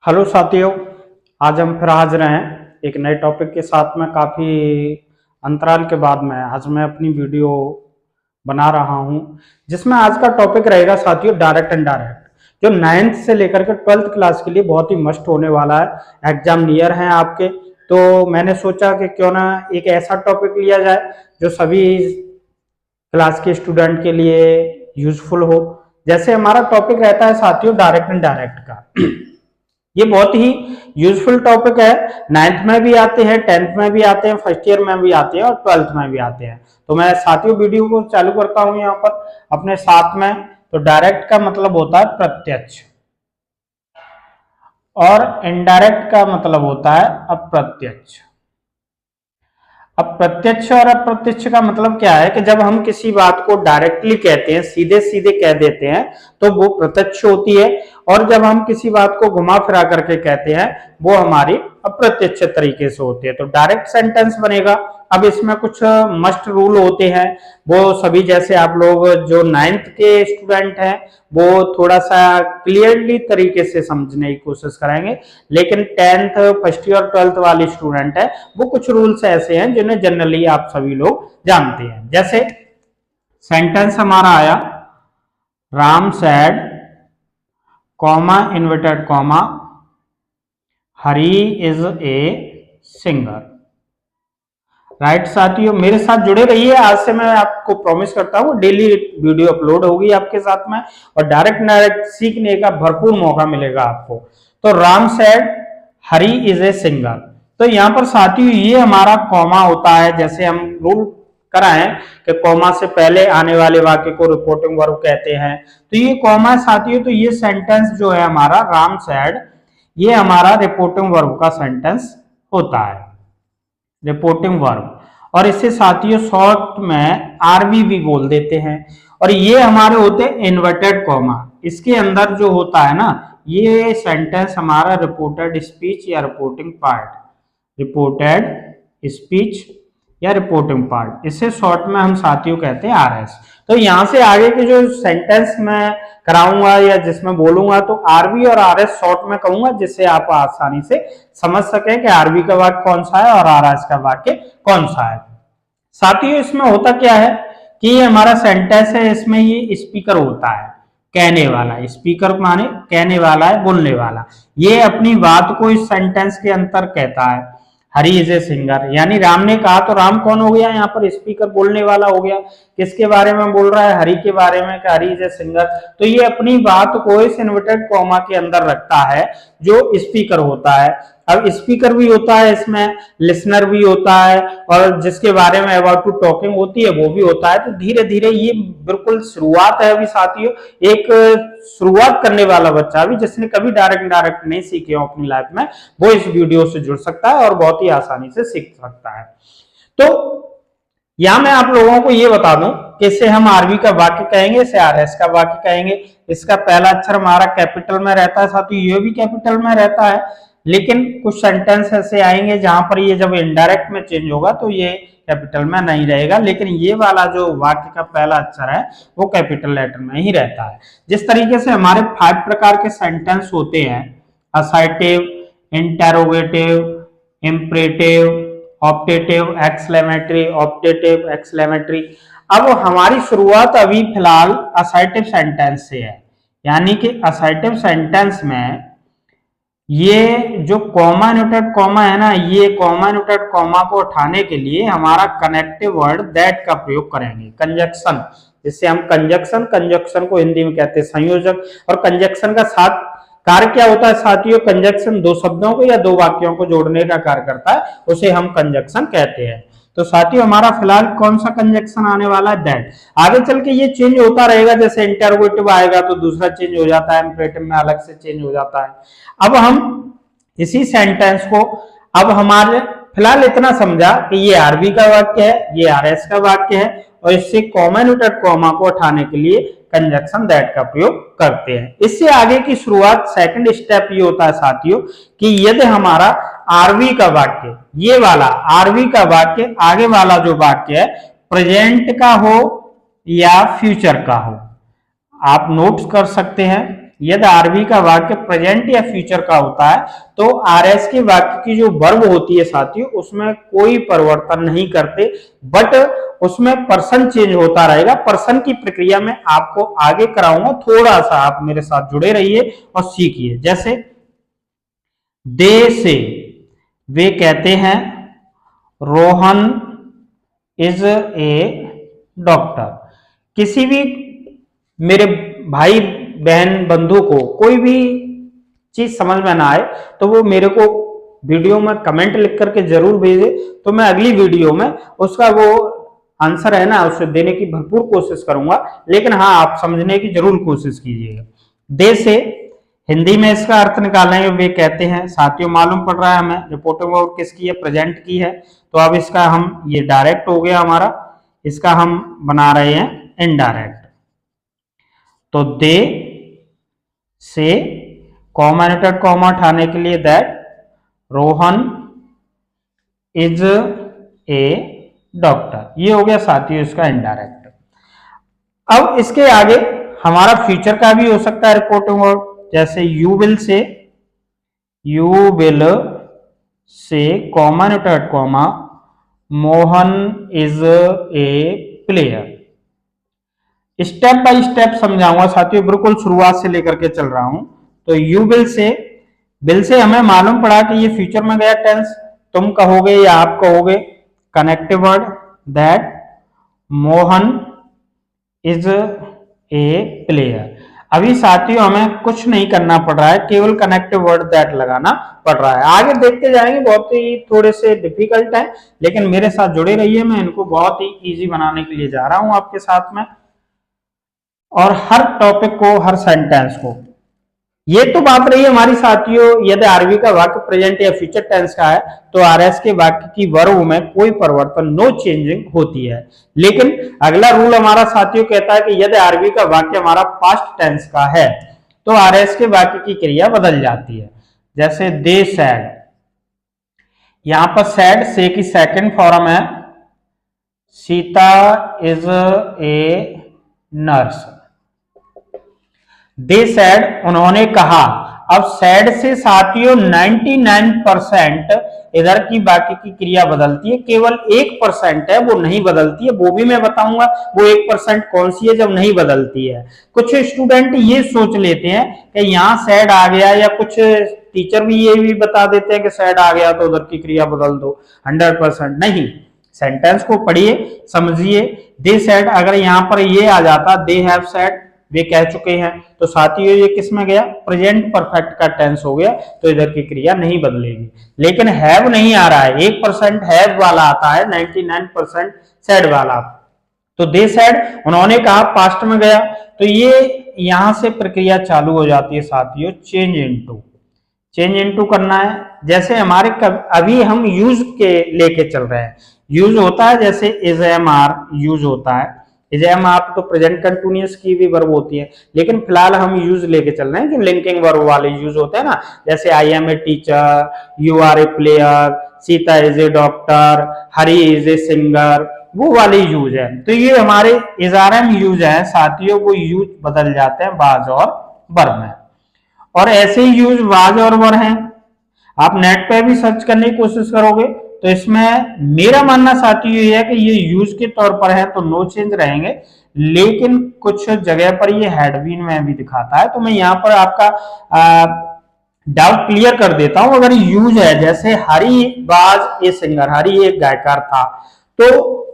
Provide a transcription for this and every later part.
Hello साथियों, आज हम फिर हाजिर हैं एक नए टॉपिक के साथ में। काफ़ी अंतराल के बाद में आज मैं अपनी वीडियो बना रहा हूं, जिसमें आज का टॉपिक रहेगा साथियों डायरेक्ट एंड डायरेक्ट, जो 9th से लेकर के 12th क्लास के लिए बहुत ही मस्ट होने वाला है। एग्जाम नियर हैं आपके, तो मैंने सोचा कि क्यों ना एक ऐसा टॉपिक लिया जाए जो सभी क्लास के स्टूडेंट के लिए यूजफुल हो। जैसे हमारा टॉपिक रहता है साथियों डायरेक्ट एंड डायरेक्ट का ये बहुत ही यूजफुल टॉपिक है। 9th में भी आते हैं, 10th में भी आते हैं, फर्स्ट ईयर में भी आते हैं और 12th में भी आते हैं। तो मैं साथियों वीडियो को चालू करता हूं यहाँ पर अपने साथ में। तो डायरेक्ट का मतलब होता है प्रत्यक्ष और इनडायरेक्ट का मतलब होता है अप्रत्यक्ष। अब प्रत्यक्ष और अप्रत्यक्ष का मतलब क्या है कि जब हम किसी बात को डायरेक्टली कहते हैं, सीधे सीधे कह देते हैं, तो वो प्रत्यक्ष होती है, और जब हम किसी बात को घुमा फिरा करके कहते हैं वो हमारी अप्रत्यक्ष तरीके से होती है। तो डायरेक्ट सेंटेंस बनेगा। अब इसमें कुछ मस्ट रूल होते हैं, वो सभी जैसे आप लोग जो 9th के स्टूडेंट हैं वो थोड़ा सा क्लियरली तरीके से समझने की कोशिश करेंगे, लेकिन 10th फर्स्ट ईयर 12th वाले स्टूडेंट है वो कुछ रूल्स ऐसे हैं जिन्हें जनरली आप सभी लोग जानते हैं। जैसे सेंटेंस हमारा आया, Ram said comma inverted comma Hari is a singer. Right साथियों, मेरे साथ जुड़े रहिए। आज से मैं आपको प्रॉमिस करता हूँ डेली वीडियो अपलोड होगी आपके साथ में, और डायरेक्ट सीखने का भरपूर मौका मिलेगा आपको। तो Ram said Hari is a singer, तो यहाँ पर साथियों ये हमारा कॉमा होता है। जैसे हम रूल कराएं कि कॉमा से पहले आने वाले वाक्य को रिपोर्टिंग वर्ब कहते हैं, तो ये कॉमा साथियों, तो ये सेंटेंस जो है हमारा राम सेड, ये हमारा रिपोर्टिंग वर्ब का सेंटेंस होता है, रिपोर्टिंग वर्ब। और इसे साथियों शॉर्ट में आरवी भी बोल देते हैं। और ये हमारे होते हैं इन्वर्टेड कॉमा, इसके अंदर जो होता है ना ये सेंटेंस हमारा रिपोर्टेड स्पीच या रिपोर्टिंग पार्ट, रिपोर्टेड स्पीच या रिपोर्टिंग पार्ट, इसे शॉर्ट में हम साथियों कहते हैं आरएस। तो यहां से आगे के जो सेंटेंस मैं कराऊंगा या जिसमें बोलूंगा तो आरबी और आरएस शॉर्ट में कहूंगा, जिससे आप आसानी से समझ सकें कि आरबी का वाक्य कौन सा है और आरएस का वाक्य कौन सा है। साथियों इसमें होता क्या है कि ये हमारा सेंटेंस है, इसमें ये स्पीकर होता है, कहने वाला। स्पीकर माने कहने वाला है, बोलने वाला। ये अपनी बात को इस सेंटेंस के अंदर कहता है। हरी इज ए सिंगर, यानी राम ने कहा, तो राम कौन हो गया यहाँ पर? स्पीकर, बोलने वाला हो गया। किसके बारे में बोल रहा है? हरी के बारे में, हरी इज ए सिंगर। तो ये अपनी बात को इस इन्वर्टेड कॉमा के अंदर रखता है जो स्पीकर होता है। अब स्पीकर भी होता है, इसमें लिसनर भी होता है, और जिसके बारे में अबाउट टू टॉकिंग होती है वो भी होता है। तो धीरे धीरे ये बिल्कुल शुरुआत है अभी साथियों, एक शुरुआत करने वाला बच्चा भी जिसने कभी डायरेक्ट नहीं सीखे हो अपनी लाइफ में, वो इस वीडियो से जुड़ सकता है और बहुत ही आसानी से सीख सकता है। तो यहां मैं आप लोगों को ये बता दूं कि इसे हम आरबी का वाक्य कहेंगे, इसे आरएस का वाक्य कहेंगे। इसका पहला अक्षर हमारा कैपिटल में रहता है साथियों, ये भी कैपिटल में रहता है, लेकिन कुछ सेंटेंस ऐसे आएंगे जहां पर ये जब इनडायरेक्ट में चेंज होगा तो ये कैपिटल में नहीं रहेगा, लेकिन ये वाला जो वाक्य का पहला अक्षर है वो कैपिटल लेटर में ही रहता है। जिस तरीके से हमारे 5 प्रकार के सेंटेंस होते हैं, assertive, interrogative, imperative, optative, exclamatory, optative, exclamatory. अब हमारी शुरुआत अभी फिलहाल असर्टिव सेंटेंस से है, यानी कि असर्टिव सेंटेंस में ये जो कॉमा नोटेड कॉमा है ना, ये कॉमा नोटेड कॉमा को उठाने के लिए हमारा कनेक्टिव वर्ड दैट का प्रयोग करेंगे, कंजक्शन, जिससे हम कंजक्शन को हिंदी में कहते हैं संयोजक। और कंजक्शन का साथ कार्य क्या होता है साथियों? कंजक्शन दो शब्दों को या दो वाक्यों को जोड़ने का कार्य करता है, उसे हम कंजक्शन कहते हैं। तो साथियों हमारा फिलहाल कौन सा कंजक्शन आने वाला है? दैट। आगे चल के ये चेंज होता रहेगा, जैसे इंटरोगेटिव आएगा तो दूसरा चेंज हो जाता है, इंपरेटिव में अलग से चेंज हो जाता है। अब हम इसी सेंटेंस को, अब हमारे फिलहाल इतना समझा कि ये आरबी का वाक्य है, ये आरएस का वाक्य है, और इससे कॉमा नोटेड कॉमा को उठाने के लिए कंजक्शन दैट का प्रयोग करते हैं। इससे आगे की शुरुआत, सेकंड स्टेप ये होता है साथियों कि यदि हमारा आरवी का वाक्य, ये वाला आरवी का वाक्य, आगे वाला जो वाक्य है प्रेजेंट का हो या फ्यूचर का हो, आप नोट्स कर सकते हैं यदि आरवी का वाक्य प्रेजेंट या फ्यूचर का होता है तो आरएस के वाक्य की जो वर्ब होती है साथियों उसमें कोई परिवर्तन नहीं करते, बट उसमें पर्सन चेंज होता रहेगा। पर्सन की प्रक्रिया में आपको आगे कराऊंगा, थोड़ा सा आप मेरे साथ जुड़े रहिए और सीखिए। जैसे दे से, वे कहते हैं, रोहन इज ए डॉक्टर। किसी भी मेरे भाई बहन बंधु को कोई भी चीज समझ में ना आए तो वो मेरे को वीडियो में कमेंट लिख करके जरूर भेजे, तो मैं अगली वीडियो में उसका वो आंसर है ना उसे देने की भरपूर कोशिश करूंगा। लेकिन हाँ, आप समझने की जरूर कोशिश कीजिएगा। दे से हिंदी में इसका अर्थ निकालेंगे, वे कहते हैं। साथियों मालूम पड़ रहा है हमें रिपोर्टिंग वर्ब किसकी है, प्रेजेंट की है। तो अब इसका हम, ये डायरेक्ट हो गया हमारा, इसका हम बना रहे हैं इनडायरेक्ट। तो दे से कॉमा एडिटेड कॉमा उठाने के लिए that Rohan is a doctor, ये हो गया साथियों इसका इनडायरेक्ट। अब इसके आगे हमारा फ्यूचर का भी हो सकता है रिपोर्टिंग वर्ब, जैसे you will say comma edited comma Mohan is a player. Step by step समझाऊंगा साथियों, बिल्कुल शुरुआत से लेकर के चल रहा हूं। तो यू विल से हमें मालूम पड़ा कि ये फ्यूचर में गया टेंस, तुम कहोगे या आप कहोगे। Connective word that Mohan is a player. अभी साथियों हमें कुछ नहीं करना पड़ रहा है, केवल कनेक्टिव वर्ड दैट लगाना पड़ रहा है। आगे देखते जाएंगे, बहुत ही थोड़े से डिफिकल्ट है, लेकिन मेरे साथ जुड़े रहिए, मैं इनको बहुत ही इजी बनाने के लिए जा रहा हूं आपके साथ में। और हर टॉपिक को, हर सेंटेंस को, ये तो बात रही हमारी साथियों यदि आरवी का वाक्य प्रेजेंट या फ्यूचर टेंस का है तो आरएस के वाक्य की वर्ब में कोई परिवर्तन, नो चेंजिंग होती है। लेकिन अगला रूल हमारा साथियों कहता है कि यदि आरवी का वाक्य हमारा पास्ट टेंस का है तो आरएस के वाक्य की क्रिया बदल जाती है। जैसे दे सैड, यहां पर सैड से की सेकंड फॉर्म है Sita is a nurse. They sad, उन्होंने कहा। अब सैड से साथियों 99% इधर की बाकी की क्रिया बदलती है, केवल 1% है वो नहीं बदलती है। वो भी मैं बताऊंगा वो 1% कौन सी है जब नहीं बदलती है। कुछ स्टूडेंट ये सोच लेते हैं कि यहाँ सैड आ गया, या कुछ टीचर भी ये भी बता देते हैं कि सैड आ गया तो उधर की क्रिया बदल दो। 100% नहीं, सेंटेंस को पढ़िए, समझिए। दे सैड, अगर यहाँ पर ये आ जाता दे हैव सैड, वे कह चुके हैं, तो साथियों ये किस में गया, प्रेजेंट परफेक्ट का टेंस हो गया, तो इधर की क्रिया नहीं बदलेगी। लेकिन हैव नहीं आ रहा है, 1% हैव वाला आता है, 99% सैड वाला। तो दे सैड, उन्होंने कहा, पास्ट में गया, तो ये यहां से प्रक्रिया चालू हो जाती है साथियों, चेंज इनटू करना है। जैसे हमारे अभी हम यूज के लेके चल रहे हैं, यूज होता है जैसे इज एम आर यूज होता है। इज एम आर तो प्रेजेंट कंटिन्यूअस की भी वर्ब होती है, लेकिन फिलहाल हम यूज लेके चल रहे हैं कि लिंकिंग वर्ब वाले यूज होते हैं ना, जैसे I am a teacher, you are a player, Sita is a doctor, Hari is a singer, वो वाले यूज है। तो ये हमारे इजारम यूज है साथियों, वो यूज बदल जाते हैं वाज और वर में। और ऐसे ही यूज वाज और वर हैं, आप नेट पे भी सर्च करने की कोशिश करोगे तो इसमें मेरा मानना साथियों ये है कि ये यूज के तौर पर है तो नो चेंज रहेंगे, लेकिन कुछ जगह पर ये हेडबीन में भी दिखाता है। तो मैं यहाँ पर आपका डाउट क्लियर कर देता हूं। अगर यूज है जैसे हरी वाज ए सिंगर, हरी एक गायकार था, तो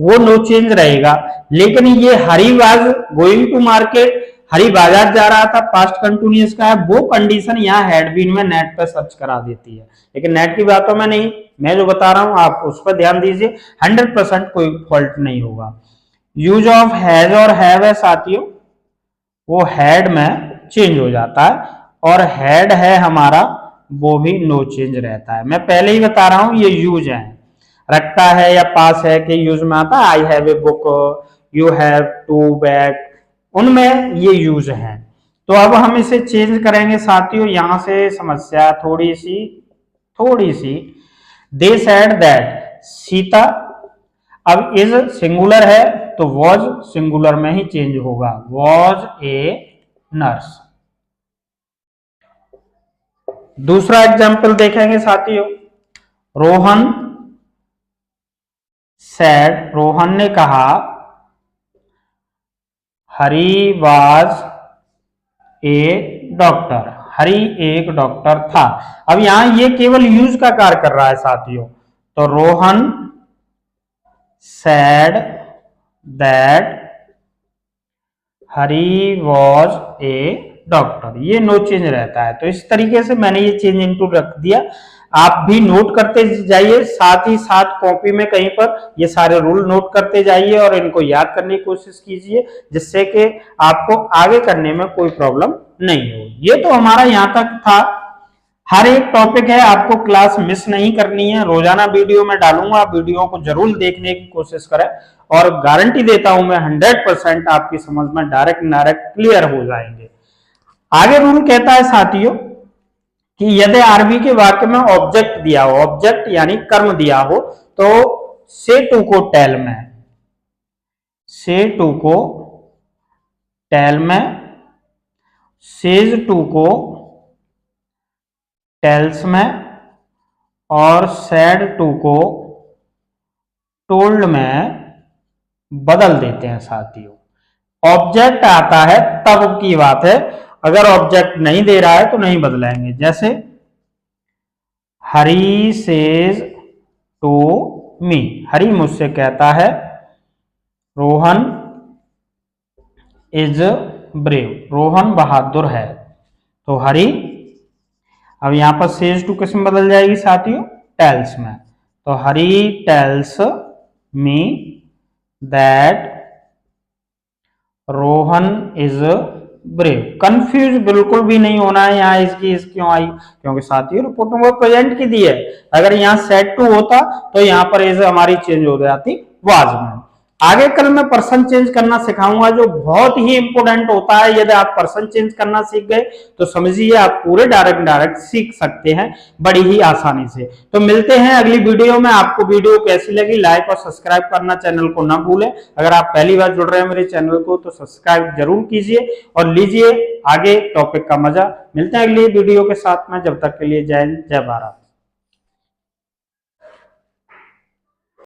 वो नो चेंज रहेगा। लेकिन ये हरी वाज गोइंग टू मार्केट, हरी बाजार जा रहा था, पास्ट कंटिन्यूअस का है, वो कंडीशन यहाँ हेडबीन में नेट पर सर्च करा देती है। लेकिन नेट की बातों में नहीं, मैं जो बता रहा हूं आप उस पर ध्यान दीजिए, 100% कोई फॉल्ट नहीं होगा। यूज ऑफ हैज और हैव है साथियों, वो हैड में चेंज हो जाता है, और हैड है हमारा वो भी नो चेंज रहता है। मैं पहले ही बता रहा हूं ये यूज है, रखता है या पास है के यूज में आता है। I have a book, you have two bag, उनमें ये यूज है। तो अब हम इसे चेंज करेंगे साथियों, यहां से समस्या थोड़ी सी। दे सेड दैट सीता, अब इज सिंगुलर है तो वॉज सिंगुलर में ही चेंज होगा, वॉज ए नर्स। दूसरा एग्जाम्पल देखेंगे साथियों, रोहन सैड, रोहन ने कहा हरी वाज ए डॉक्टर, हरी एक डॉक्टर था। अब यहां ये केवल यूज का कार्य कर रहा है साथियों, तो Rohan sad that Hari was a doctor, ये नो चेंज रहता है। तो इस तरीके से मैंने ये चेंज इनटू रख दिया। आप भी नोट करते जाइए, साथ ही साथ कॉपी में कहीं पर ये सारे रूल नोट करते जाइए और इनको याद करने की कोशिश कीजिए, जिससे कि आपको आगे करने में कोई प्रॉब्लम नहीं हो। ये तो हमारा यहाँ तक था। हर एक टॉपिक है, आपको क्लास मिस नहीं करनी है, रोजाना वीडियो में डालूंगा, वीडियो को जरूर देखने की कोशिश करें और गारंटी देता हूं मैं 100% आपकी समझ में डायरेक्ट क्लियर हो जाएंगे। आगे रूल कहता है साथियों कि यदि आरबी के वाक्य में ऑब्जेक्ट दिया हो, ऑब्जेक्ट यानी कर्म दिया हो, तो से टू को टेल में, से टू को टेल में, सेज टू को टेल्स में और सैड टू को टोल्ड में बदल देते हैं साथियों। ऑब्जेक्ट आता है तब की बात है, अगर ऑब्जेक्ट नहीं दे रहा है तो नहीं बदलेंगे। जैसे हरी सेज टू मी, हरी मुझसे कहता है, रोहन इज ब्रेव, रोहन बहादुर है। तो हरी, अब यहां पर सेज टू किस में बदल जाएगी साथियों, टेल्स में। तो Hari tells me that Rohan is brave. Confuse बिल्कुल भी नहीं होना है, यहाँ इसकी इस क्यों आई, क्योंकि साथियों रिपोर्ट में वो प्रेजेंट की दी है। अगर यहाँ सेड टू होता तो यहाँ पर इज हमारी चेंज हो जाती वाज में। आगे कल मैं पर्सन चेंज करना सिखाऊंगा, जो बहुत ही इंपोर्टेंट होता है। यदि आप पर्सन चेंज करना सीख गए तो समझिए आप पूरे डायरेक्ट सीख सकते हैं बड़ी ही आसानी से। तो मिलते हैं अगली वीडियो में। आपको वीडियो कैसी लगी लाइक और सब्सक्राइब करना चैनल को ना भूलें। अगर आप पहली बार जुड़ रहे हैं मेरे चैनल को तो सब्सक्राइब जरूर कीजिए और लीजिए आगे टॉपिक का मजा। मिलते हैं अगली वीडियो के साथ में, जब तक के लिए जय हिंद जय भारत।